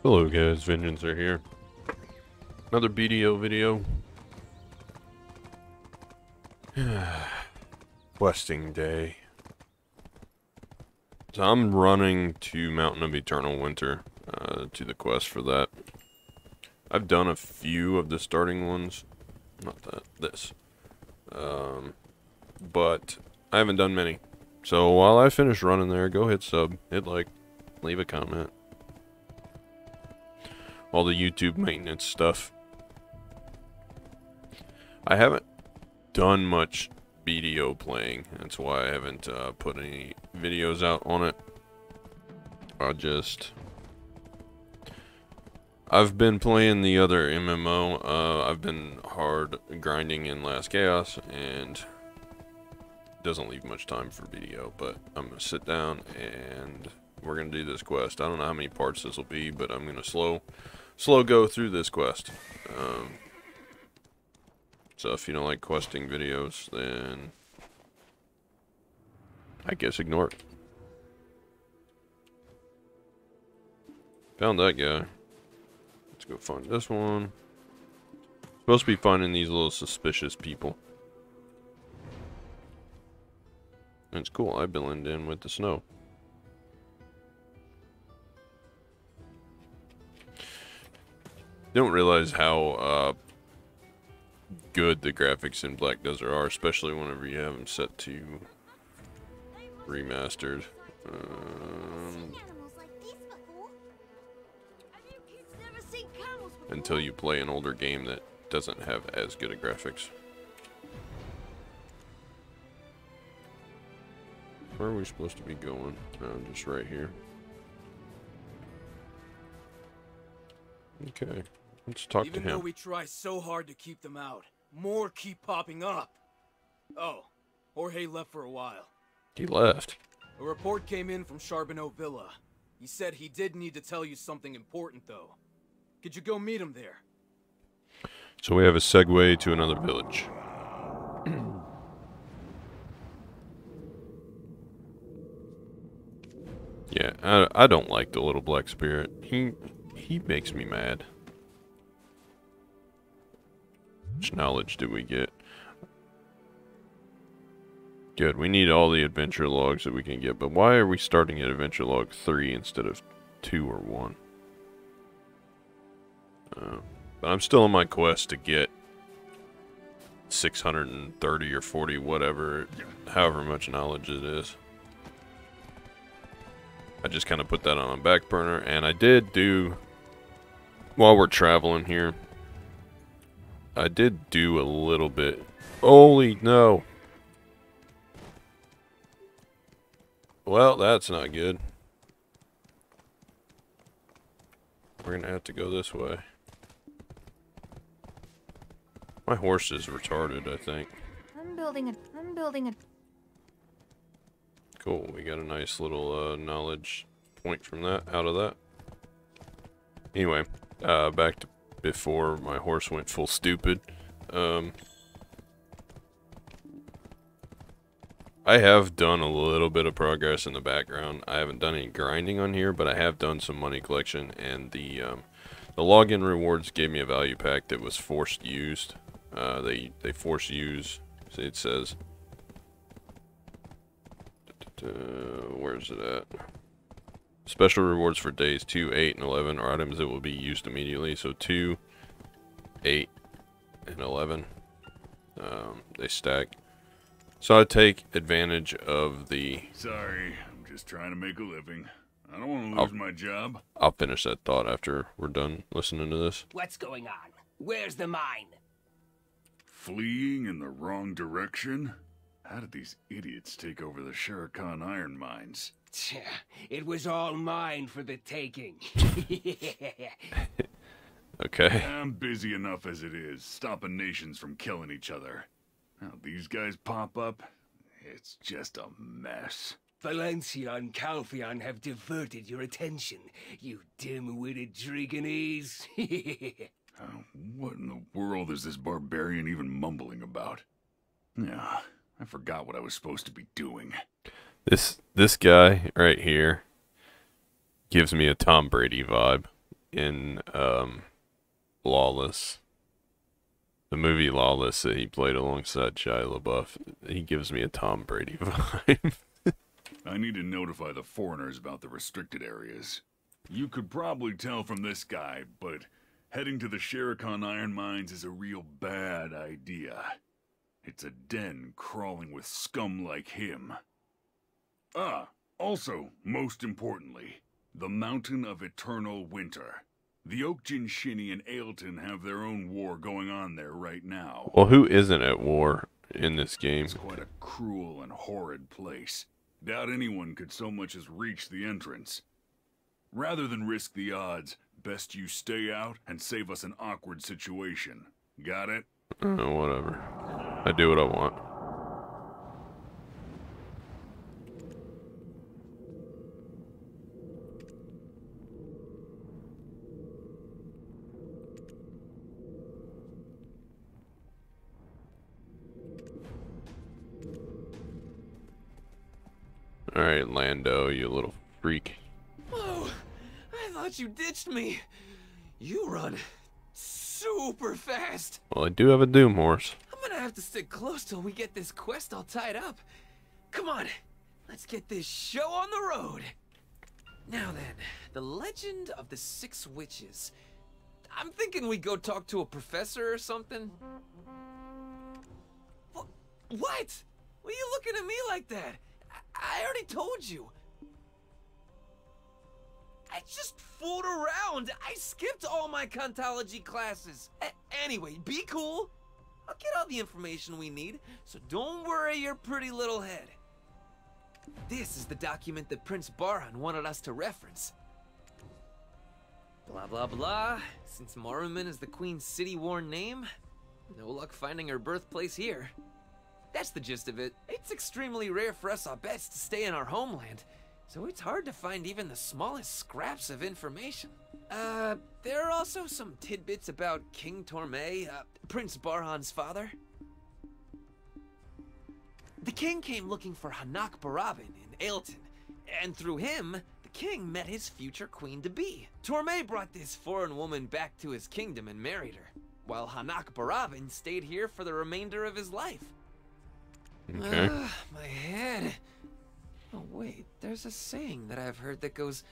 Hello guys, Vengensir here. Another BDO video. Questing day. So I'm running to Mountain of Eternal Winter, to the quest for that. I've done a few of the starting ones. Not that, this. But I haven't done many. So while I finish running there, go hit sub, hit like, leave a comment. All the YouTube maintenance stuff. I haven't done much BDO playing. That's why I haven't put any videos out on it. I've been playing the other MMO. I've been hard grinding in Last Chaos, and it doesn't leave much time for BDO, but I'm going to sit down and we're going to do this quest. I don't know how many parts this will be, but I'm going to slow go through this quest. So if you don't like questing videos, then I guess ignore it. Found that guy. Let's go find this one. Supposed to be finding these little suspicious people. And it's cool, I blend in with the snow. Don't realize how good the graphics in Black Desert are, especially whenever you have them set to remastered. Until you play an older game that doesn't have as good a graphics. Where are we supposed to be going? Just right here. Okay, let's talk to him. Even though we try so hard to keep them out, more keep popping up. Oh, Jorge left for a while. He left. A report came in from Charbonneau Villa. He said he did need to tell you something important, though. Could you go meet him there? So we have a segue to another village. Yeah, I don't like the little black spirit. He makes me mad. How much knowledge did we get? Good, we need all the adventure logs that we can get, but why are we starting at adventure log 3 instead of 2 or 1? But I'm still on my quest to get 630 or 40, whatever, however much knowledge it is. I just kind of put that on a back burner, and I did do, while we're traveling here, I did do a little bit. Holy no. Well, that's not good. We're gonna have to go this way. My horse is retarded, I think. I'm building a Cool, we got a nice little knowledge point from that, out of that. Anyway, back to before my horse went full stupid. I have done a little bit of progress in the background. I haven't done any grinding on here, but I have done some money collection, and the login rewards gave me a value pack that was forced used. They force use. See, it says. Where's it at? Special rewards for days 2, 8, and 11 are items that will be used immediately. So 2, 8, and 11. They stack. So I take advantage of the... Sorry, I'm just trying to make a living. I don't want to lose my job. I'll finish that thought after we're done listening to this. What's going on? Where's the mine? Fleeing in the wrong direction? How did these idiots take over the Shurikan iron mines? It was all mine for the taking. Okay. I'm busy enough as it is, stopping nations from killing each other. Now these guys pop up, it's just a mess. Valencia and Calpheon have diverted your attention, you dim-witted Dragonese. What in the world is this barbarian even mumbling about? Yeah, I forgot what I was supposed to be doing. This guy right here gives me a Tom Brady vibe. in Lawless. The movie Lawless that he played alongside Shia LaBeouf. He gives me a Tom Brady vibe. I need to notify the foreigners about the restricted areas. You could probably tell from this guy, but heading to the Sherikon iron mines is a real bad idea. It's a den crawling with scum like him. Also, most importantly, the Mountain of Eternal Winter. The Oakjin Shinny and Ailton have their own war going on there right now. Well, who isn't at war in this game? It's quite a cruel and horrid place. Doubt anyone could so much as reach the entrance. Rather than risk the odds, best you stay out and save us an awkward situation. Got it? Whatever. I do what I want. Alright, Lando, you little freak. Whoa! I thought you ditched me. You run super fast. Well, I do have a Doom horse. I'm gonna have to stick close till we get this quest all tied up. Come on, let's get this show on the road. Now then, the legend of the 6 witches. I'm thinking we go talk to a professor or something. What? Why are you looking at me like that? I already told you. I just fooled around. I skipped all my Kantology classes. Anyway, be cool. I'll get all the information we need, so don't worry your pretty little head. This is the document that Prince Barhan wanted us to reference. Blah, blah, blah. Since Moruman is the Queen's city-worn name, no luck finding her birthplace here. That's the gist of it. It's extremely rare for us Aubets to stay in our homeland, so it's hard to find even the smallest scraps of information. There are also some tidbits about King Torme, Prince Barhan's father. The king came looking for Hanak Barabin in Ailton, and through him, the king met his future queen-to-be. Torme brought this foreign woman back to his kingdom and married her, while Hanak Barabin stayed here for the remainder of his life. Okay. My head. Oh wait, there's a saying that I've heard that goes,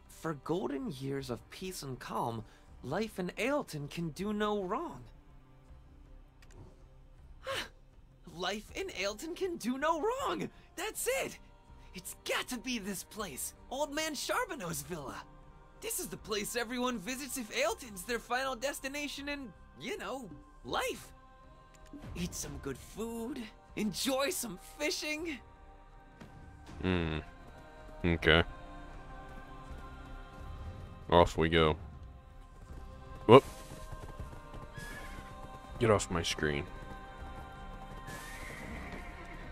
"For golden years of peace and calm, life in Ailton can do no wrong." Life in Ailton can do no wrong! That's it! It's got to be this place, Old Man Charbonneau's villa. This is the place everyone visits if Ailton's their final destination in, you know, life. Eat some good food, enjoy some fishing. Okay. Off we go. Whoop. Get off my screen.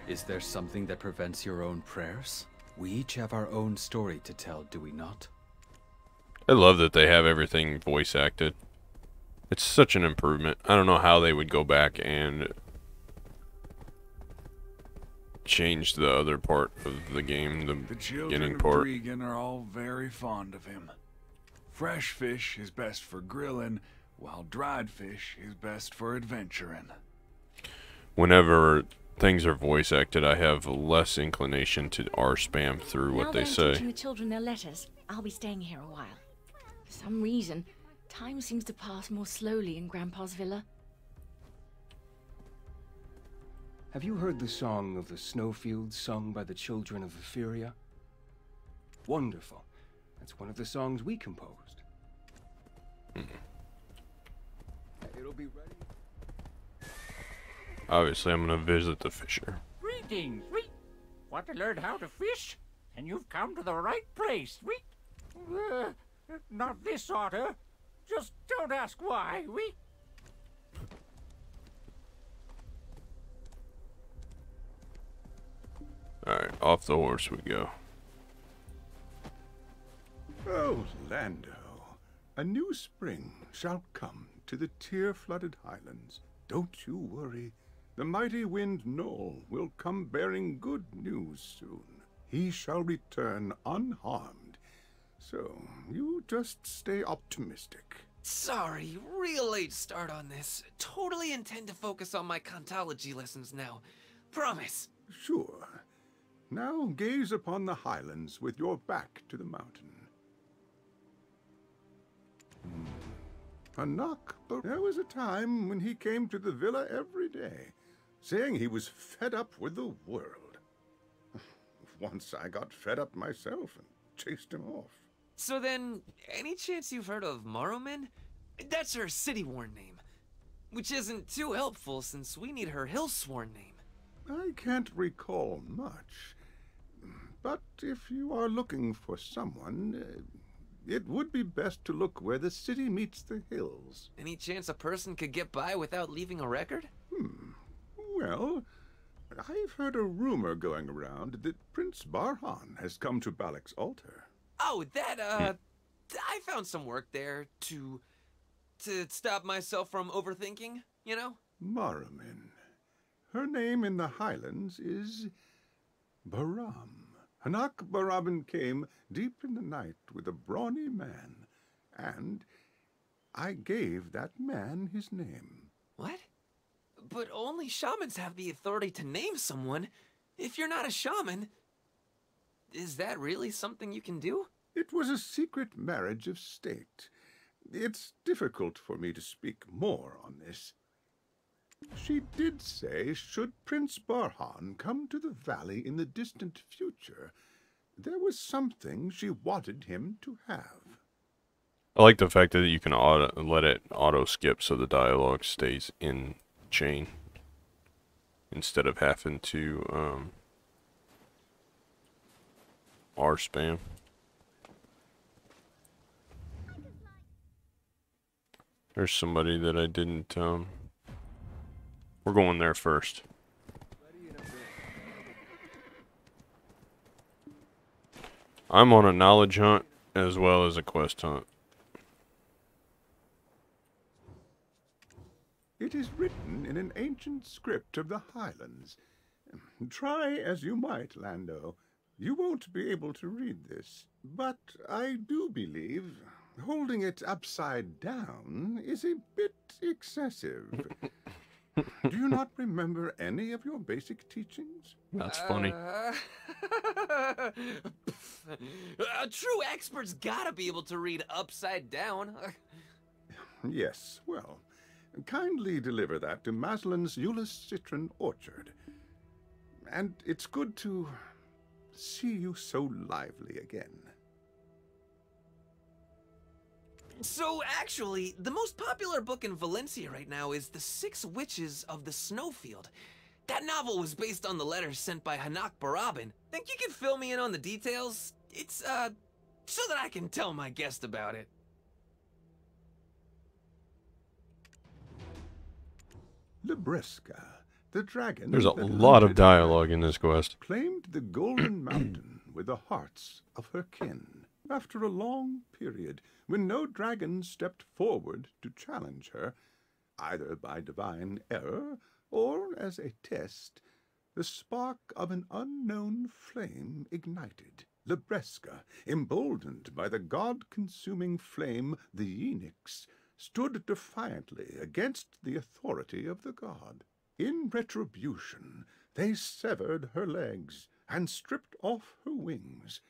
Is there something that prevents your own prayers? We each have our own story to tell, do we not? I love that they have everything voice acted. It's such an improvement. I don't know how they would go back and change the other part of the game, the children beginning of part. Dregan are all very fond of him. Fresh fish is best for grilling, while dried fish is best for adventuring. Whenever things are voice acted, I have less inclination to R-spam through what they Now say. that I'm teaching the children their letters, I'll be staying here a while. For some reason, time seems to pass more slowly in Grandpa's villa. Have you heard the song of the snowfields sung by the children of Etheria? Wonderful. That's one of the songs we composed. It'll be ready. Obviously, I'm going to visit the fisher. Greetings, want to learn how to fish? And you've come to the right place, not this otter. Just don't ask why, Alright, off the horse we go. Oh, Lando, a new spring shall come to the tear-flooded highlands. Don't you worry. The mighty wind Noel will come bearing good news soon. He shall return unharmed, So, you just stay optimistic. Sorry, real late start on this. Totally intend to focus on my Kantology lessons now. Promise. Sure. Now gaze upon the highlands with your back to the mountain. But there was a time when he came to the villa every day, saying he was fed up with the world. Once I got fed up myself and chased him off. So then, any chance you've heard of Morrowind? That's her city-worn name. Which isn't too helpful since we need her hill-sworn name. I can't recall much. But if you are looking for someone, it would be best to look where the city meets the hills. Any chance a person could get by without leaving a record? Well, I've heard a rumor going around that Prince Barhan has come to Balak's altar. Oh, that, I found some work there to stop myself from overthinking, you know? Morrowind. Her name in the Highlands is Baram. Hanak Barabin came deep in the night with a brawny man, and I gave that man his name. What? But only shamans have the authority to name someone. If you're not a shaman, is that really something you can do? It was a secret marriage of state. It's difficult for me to speak more on this. She did say, should Prince Barhan come to the valley in the distant future, there was something she wanted him to have. I like the fact that you can let it auto skip so the dialogue stays in chain instead of having to R spam. There's somebody that I didn't we're going there first. I'm on a knowledge hunt as well as a quest hunt. It is written in an ancient script of the Highlands. Try as you might, Lando, you won't be able to read this. But I do believe holding it upside down is a bit excessive. Do you not remember any of your basic teachings? That's funny. True experts gotta be able to read upside down. Yes, well, kindly deliver that to Maslin's Euless Citron Orchard. And it's good to see you so lively again. So, actually, the most popular book in Valencia right now is The Six Witches of the Snowfield. That novel was based on the letters sent by Hanak Barabin. Think you could fill me in on the details? It's, so that I can tell my guest about it. Libresca, the dragon... There's a lot of dialogue in this quest. ...claimed the Golden Mountain with the hearts of her kin. After a long period, when no dragon stepped forward to challenge her, either by divine error or as a test, the spark of an unknown flame ignited. Libresca, emboldened by the god-consuming flame, the Enix, stood defiantly against the authority of the god. In retribution, they severed her legs and stripped off her wings,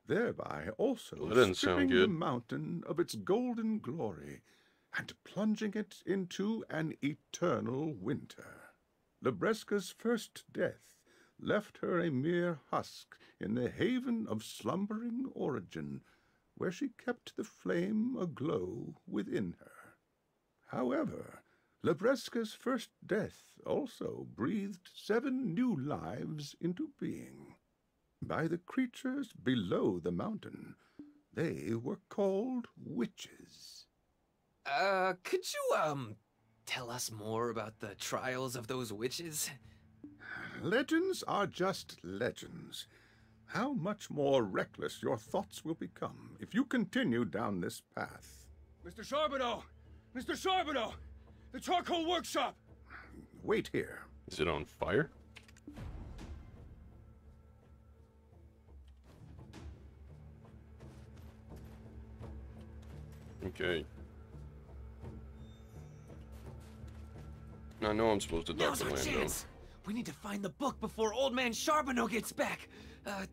thereby also stripping the mountain of its golden glory and plunging it into an eternal winter. Libresca's first death left her a mere husk in the haven of slumbering origin, where she kept the flame aglow within her. However, Libresca's first death also breathed 7 new lives into being. By the creatures below the mountain, they were called witches. Could you, tell us more about the trials of those witches? Legends are just legends. How much more reckless your thoughts will become if you continue down this path. Mr. Charbonneau! Mr. Charbonneau! The charcoal workshop! Wait here. Is it on fire? Okay. I know I'm supposed to talk Now's to our Lando. chance. We need to find the book before Old Man Charbonneau gets back. What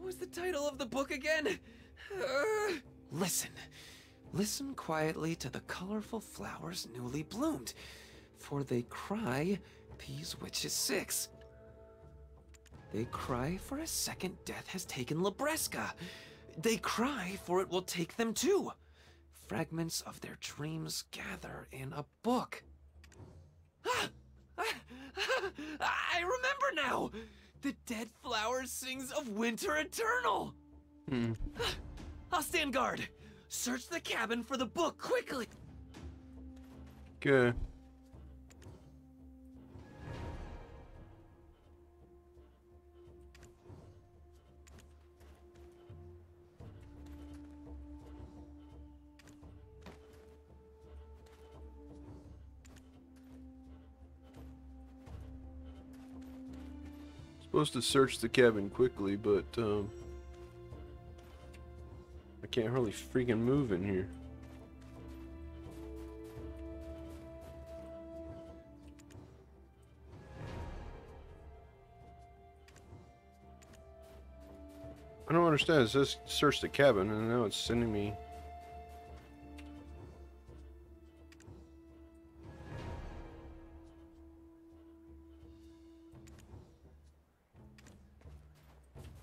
was the title of the book again? Listen. Listen quietly to the colorful flowers newly bloomed, for they cry, Peas Witches 6. They cry for a second death has taken Labresca. They cry for it will take them too. Fragments of their dreams gather in a book. I remember now! The dead flower sings of winter eternal! I'll stand guard. Search the cabin for the book quickly. Okay. Supposed to search the cabin quickly, but I can't hardly freaking move in here. I don't understand. It says search the cabin, and now it's sending me.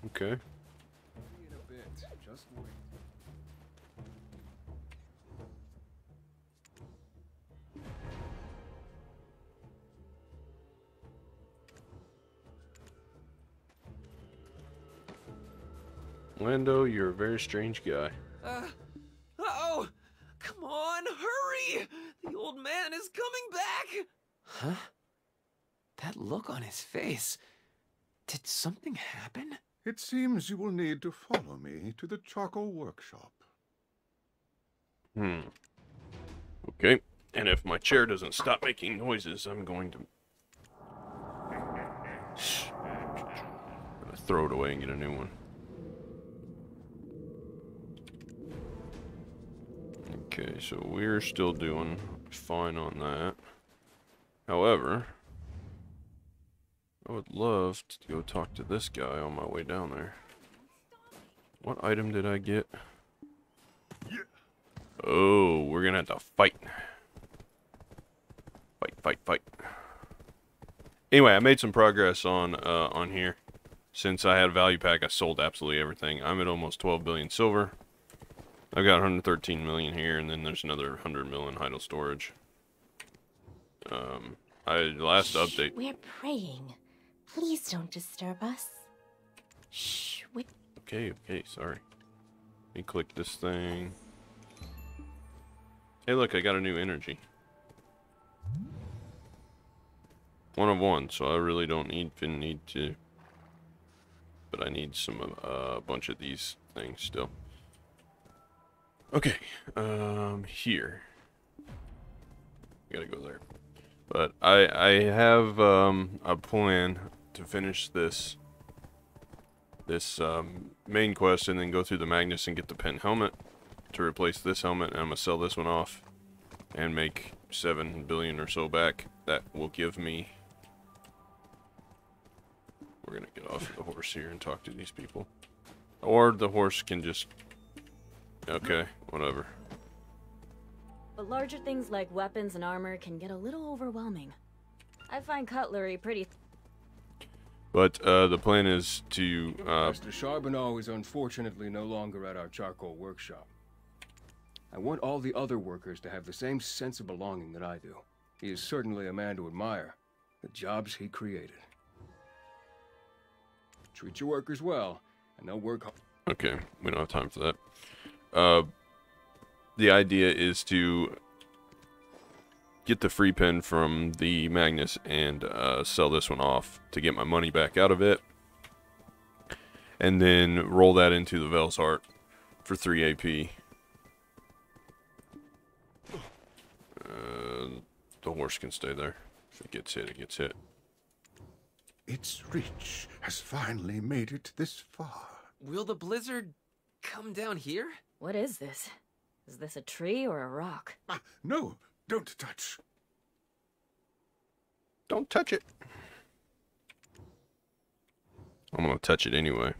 Okay. In a bit. Just wait. Lando, you're a very strange guy. Uh-oh! Come on, hurry! The old man is coming back! Huh? That look on his face. Did something happen? It seems you will need to follow me to the charcoal workshop. Okay. And if my chair doesn't stop making noises, I'm going to... I'm gonna throw it away and get a new one. Okay, so we're still doing fine on that. However, I would love to go talk to this guy on my way down there. What item did I get? Oh, we're gonna have to fight. Fight. Anyway, I made some progress on here. Since I had a value pack, I sold absolutely everything. I'm at almost 12 billion silver. I've got 113 million here, and then there's another 100 million idle storage. Last update. We're praying. Please don't disturb us. Shh. Okay, sorry. Let me click this thing. Hey, look, I got a new energy. 1 of 1, so I really don't even need to. But I need some a bunch of these things still. Okay, here. Gotta go there. But I have a plan to finish this main quest and then go through the Magnus and get the pen helmet to replace this helmet, and I'm gonna sell this one off and make 7 billion or so back. That will give me... We're gonna get off the horse here and talk to these people. Or the horse can just... Okay, whatever. But larger things like weapons and armor can get a little overwhelming. I find cutlery pretty... But the plan is to... Master Charbonneau is unfortunately no longer at our charcoal workshop. I want all the other workers to have the same sense of belonging that I do. He is certainly a man to admire. The jobs he created. Treat your workers well, and they'll work hard. Okay, we don't have time for that. The idea is to get the free pen from the Magnus and sell this one off to get my money back out of it. And then roll that into the Vel's Heart for 3 AP. The horse can stay there. If it gets hit, it gets hit. Its reach has finally made it this far. Will the blizzard come down here? What is this? Is this a tree or a rock? Ah, no, don't touch. Don't touch it. I'm gonna touch it anyway.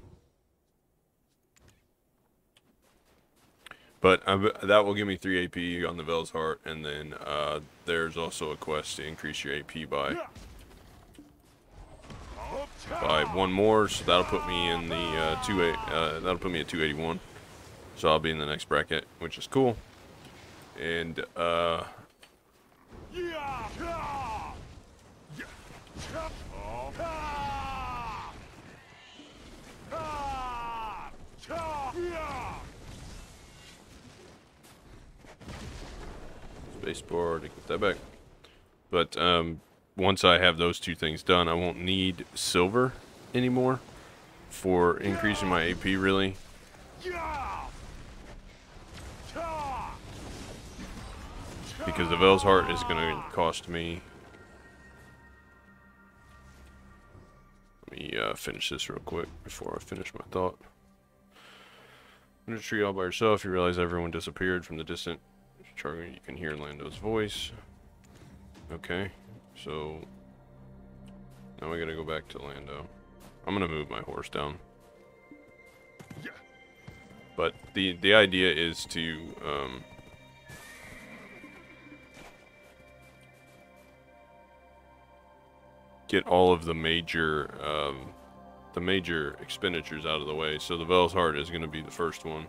But that will give me 3 AP on the Vel's Heart, and then there's also a quest to increase your AP by 1 more, so that'll put me in the that'll put me at 281. So I'll be in the next bracket, which is cool. And spacebar to get that back. But once I have those 2 things done, I won't need silver anymore for increasing my AP, really. Because the Vel's Heart is going to cost me... Let me finish this real quick before I finish my thought. In a tree all by yourself, you realize everyone disappeared from the distant charging. You can hear Lando's voice. Okay, so now we gotta go back to Lando. I'm gonna move my horse down. But the idea is to get all of the major expenditures out of the way. So the Vel's Heart is going to be the first one,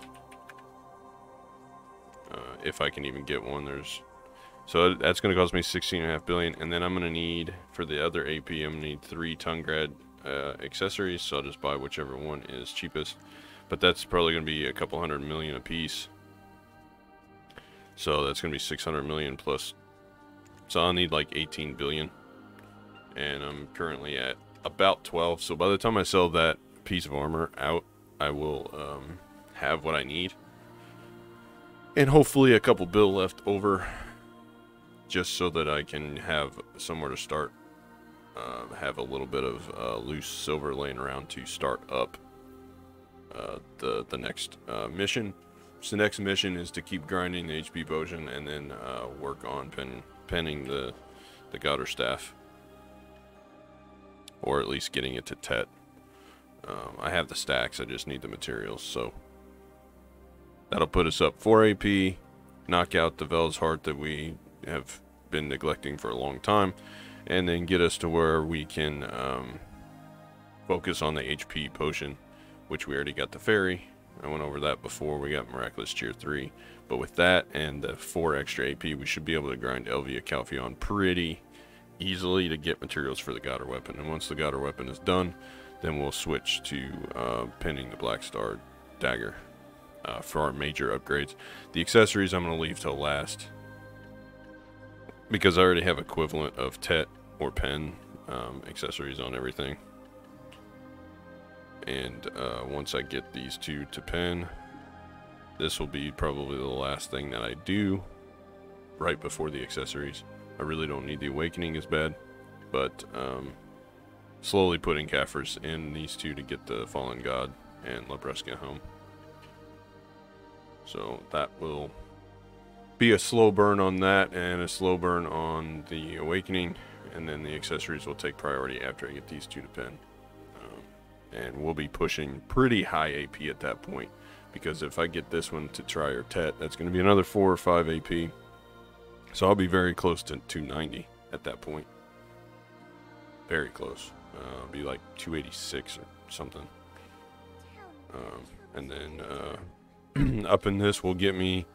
if I can even get one. So that's going to cost me 16.5 billion, and then I'm going to need, for the other AP, I'm going to need 3 Tungrad accessories. So I'll just buy whichever one is cheapest. But that's probably going to be a couple 100 million a piece. So that's going to be 600 million plus. So I'll need like 18 billion. And I'm currently at about 12. So by the time I sell that piece of armor out, I will have what I need. And hopefully a couple bill left over, just so that I can have somewhere to start. Have a little bit of loose silver laying around to start up the next mission. So the next mission is to keep grinding the HP potion, and then work on penning the Goddard staff. Or at least getting it to Tet. I have the stacks, I just need the materials, so that'll put us up 4 AP, knock out the Vel's Heart that we have been neglecting for a long time, and then get us to where we can focus on the HP potion, which we already got the fairy. I went over that before. We got Miraculous Tier 3, but with that and the 4 extra AP, we should be able to grind Elvia Calpheon pretty easily to get materials for the Goddard weapon. And once the Goddard weapon is done, then we'll switch to pinning the Black Star dagger for our major upgrades. The accessories I'm going to leave till last, because I already have equivalent of Tet or Pen accessories on everything. And once I get these 2 to Pen, this will be probably the last thing that I do right before the accessories. I really don't need the Awakening as bad, but slowly putting Kaffers in these 2 to get the Fallen God and Labreska home. So that will be a slow burn on that, and a slow burn on the Awakening, and then the accessories will take priority after I get these 2 to pen. And we'll be pushing pretty high AP at that point, because if I get this one to try or Tet, that's going to be another 4 or 5 AP. So I'll be very close to 290 at that point. Very close. I'll be like 286 or something. And then up in this will get me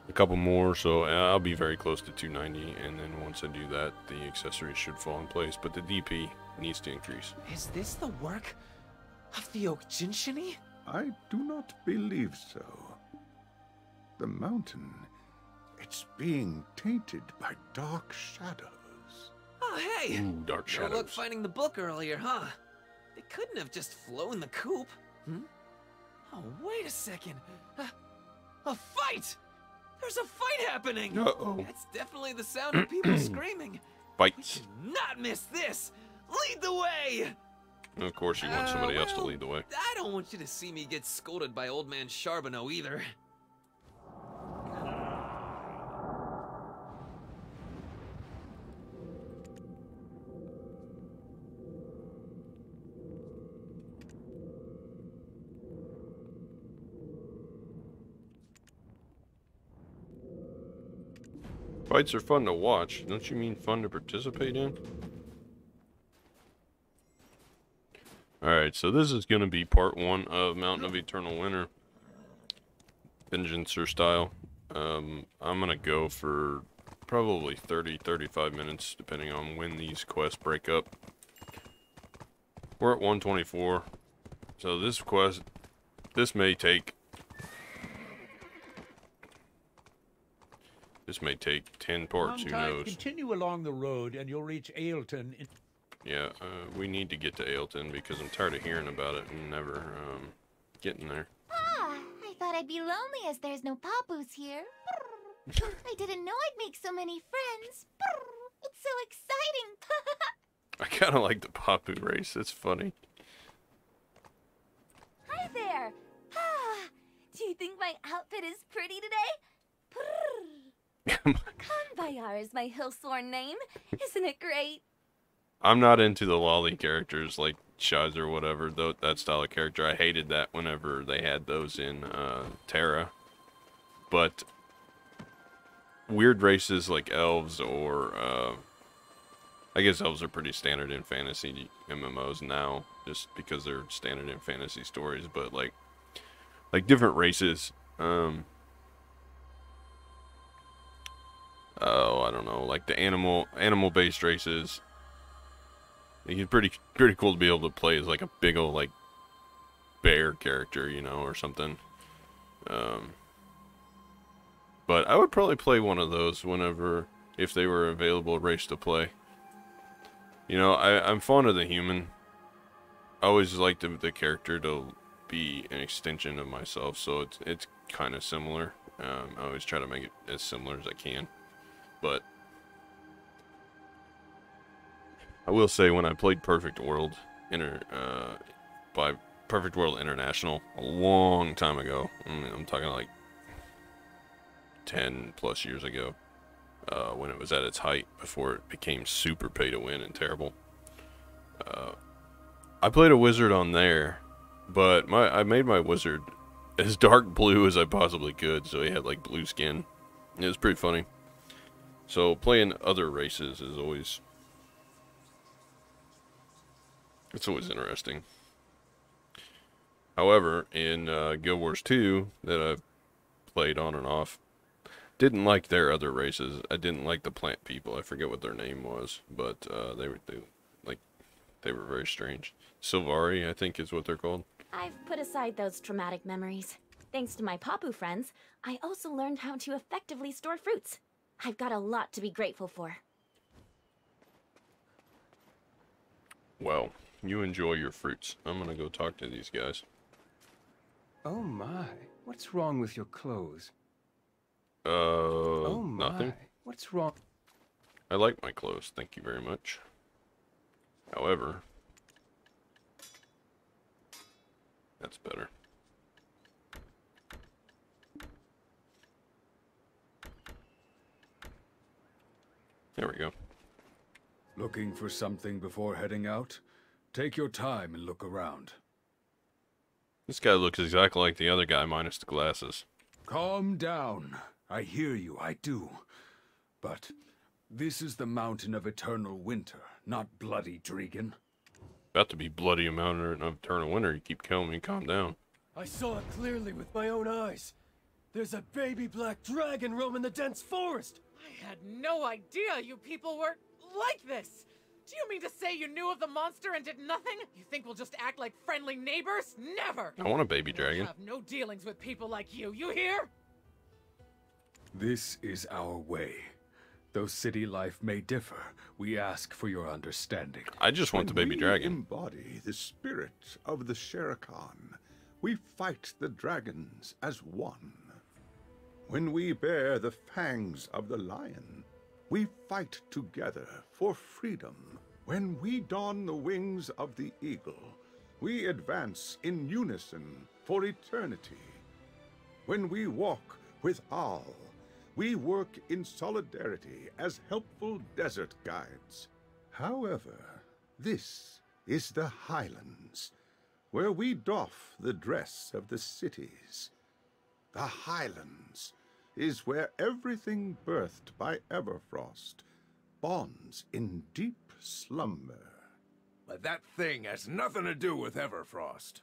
a couple more, so I'll be very close to 290. And then once I do that, the accessories should fall in place. But the DP needs to increase. Is this the work of the Oak-Jinshini? I do not believe so. The mountain, it's being tainted by dark shadows. Oh, hey! Ooh, dark shadows. No luck finding the book earlier, huh? They couldn't have just flown the coop. Hmm? Oh, wait a second. A fight! There's a fight happening! Uh-oh. That's definitely the sound of people screaming. Fights. We cannot miss this! Lead the way! Of course you want somebody else to lead the way. I don't want you to see me get scolded by old man Charbonneau either. Fights are fun to watch. Don't you mean fun to participate in? Alright, so this is going to be part 1 of Mountain of Eternal Winter. Vengensir style. I'm going to go for probably 30-35 minutes, depending on when these quests break up. We're at 124. So this quest, this may take 10 parts, who knows. Continue along the road and you'll reach Ailton. Yeah, we need to get to Ailton because I'm tired of hearing about it and never getting there. Ah, I thought I'd be lonely as there's no Papus here. I didn't know I'd make so many friends. It's so exciting. I kind of like the Papu race. It's funny. Hi there. Ah, do you think my outfit is pretty today? Conbayar is my Hillsworn name. Isn't it great? I'm not into the lolly characters like Shiz or whatever, though, that style of character. I hated that whenever they had those in Terra. But weird races like elves or I guess elves are pretty standard in fantasy MMOs now, just because they're standard in fantasy stories. But like different races, oh, I don't know, like the animal-based races. It's pretty cool to be able to play as like a big old like bear character, you know, or something. But I would probably play one of those whenever, if they were available race to play. You know, I'm fond of the human. I always like the character to be an extension of myself, so it's kind of similar. I always try to make it as similar as I can. But I will say, when I played Perfect World by Perfect World International a long time ago, I'm talking like 10 plus years ago, when it was at its height, before it became super pay to win and terrible. I played a wizard on there, but I made my wizard as dark blue as I possibly could, so he had like blue skin. It was pretty funny. So playing other races is always... it's always interesting. However, in Guild Wars 2, that I've played on and off, didn't like their other races. I didn't like the plant people. I forget what their name was, but they were very strange. Sylvari, I think, is what they're called. I've put aside those traumatic memories. Thanks to my Papu friends, I also learned how to effectively store fruits. I've got a lot to be grateful for. Well, you enjoy your fruits. I'm gonna go talk to these guys. Oh my, what's wrong with your clothes? Oh my, nothing. What's wrong? I like my clothes, thank you very much. However, that's better. There we go. Looking for something before heading out? Take your time and look around. This guy looks exactly like the other guy, minus the glasses. Calm down. I hear you, I do. But this is the Mountain of Eternal Winter, not Bloody Dregan. About to be Bloody Mountain of Eternal Winter. You keep killing me. Calm down. I saw it clearly with my own eyes. There's a baby black dragon roaming the dense forest. I had no idea you people were like this. Do you mean to say you knew of the monster and did nothing? You think we'll just act like friendly neighbors? Never! I want a baby dragon. I have no dealings with people like you hear? This is our way. Though city life may differ, we ask for your understanding. I just want the baby dragon. We embody the spirit of the Sherakan. We fight the dragons as one. When we bear the fangs of the lion, we fight together for freedom. When we don the wings of the eagle, we advance in unison for eternity. When we walk with Al, we work in solidarity as helpful desert guides. However, this is the Highlands, where we doff the dress of the cities. The Highlands, is where everything birthed by Everfrost bonds in deep slumber. But that thing has nothing to do with Everfrost.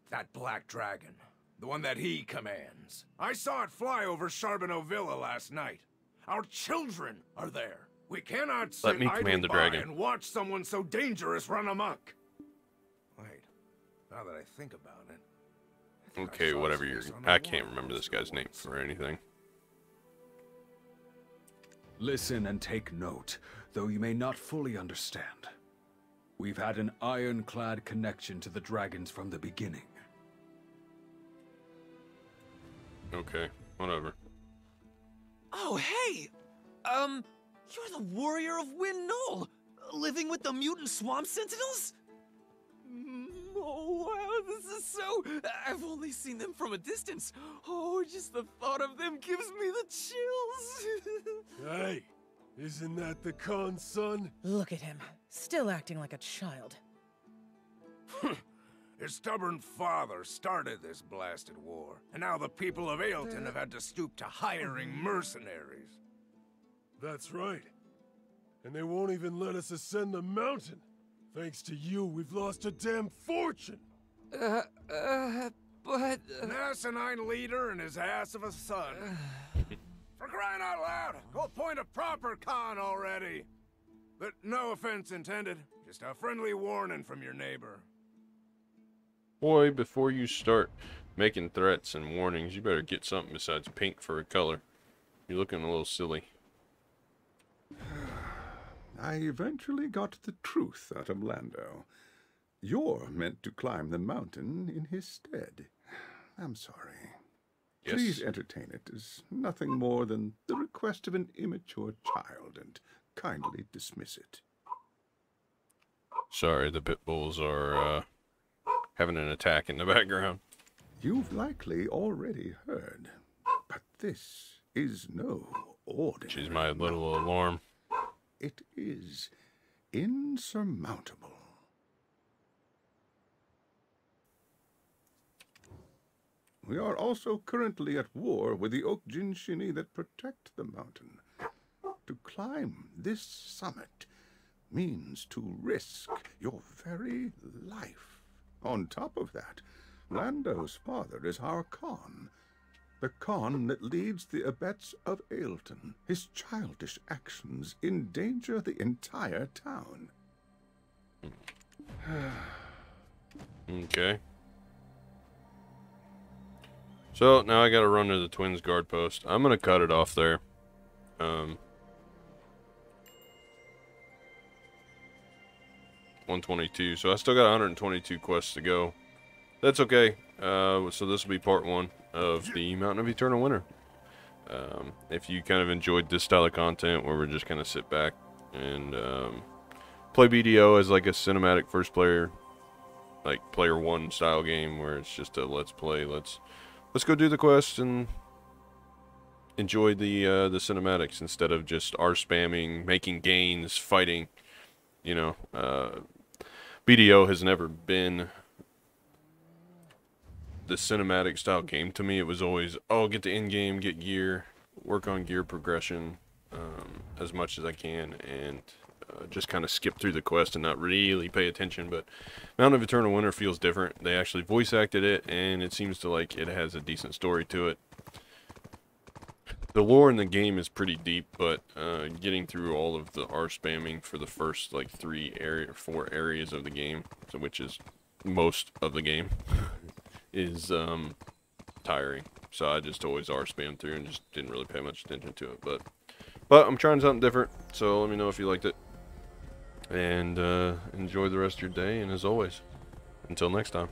That black dragon, the one that he commands. I saw it fly over Charbonneau Villa last night. Our children are there. We cannot sit Let me command the dragon and watch someone so dangerous run amok. Wait, now that I think about it. Okay, whatever I can't remember this guy's name or anything. Listen and take note, though you may not fully understand. We've had an ironclad connection to the dragons from the beginning. Okay, whatever. Oh, hey! You're the warrior of Wind Knoll, living with the mutant swamp sentinels? Oh, wow, this is so... I've only seen them from a distance. Oh, just the thought of them gives me the chills. Hey, isn't that the Khan's son? Look at him, still acting like a child. His stubborn father started this blasted war, and now the people of Aelton have had to stoop to hiring mercenaries. That's right. And they won't even let us ascend the mountain. Thanks to you, we've lost a damn fortune! But... An asinine leader and his ass of a son. For crying out loud, go appoint a proper Khan already! But no offense intended, just a friendly warning from your neighbor. Boy, before you start making threats and warnings, you better get something besides pink for a color. You're looking a little silly. I eventually got the truth out of Lando. You're meant to climb the mountain in his stead. I'm sorry. Yes. Please entertain it as nothing more than the request of an immature child, and kindly dismiss it. Sorry, the pit bulls are having an attack in the background. You've likely already heard, but this is no ordinary. She's my little alarm. It is insurmountable. We are also currently at war with the Oak Jinshini that protect the mountain. To climb this summit means to risk your very life. On top of that, Lando's father is our Khan. The Khan that leads the Abets of Aelton. His childish actions endanger the entire town. Okay. So, now I gotta run to the Twins guard post. I'm gonna cut it off there. 122. So I still got 122 quests to go. That's okay. So this will be part 1 of the Mountain of Eternal Winter. If you kind of enjoyed this style of content where we're just kind of sit back and play BDO as like a cinematic first player, like player 1 style game where it's just a let's play, let's go do the quest and enjoy the cinematics instead of just spamming, making gains, fighting. You know, BDO has never been the cinematic style game to me. It was always, oh, get the end game, get gear, work on gear progression as much as I can, and just kind of skip through the quest and not really pay attention. But Mountain of Eternal Winter feels different. They actually voice acted it, and it seems to like it has a decent story to it. The lore in the game is pretty deep, but getting through all of the spamming for the first like 4 areas of the game, so which is most of the game, is tiring. So I just always spammed through and just didn't really pay much attention to it. But I'm trying something different, so let me know if you liked it. And enjoy the rest of your day, and as always, until next time.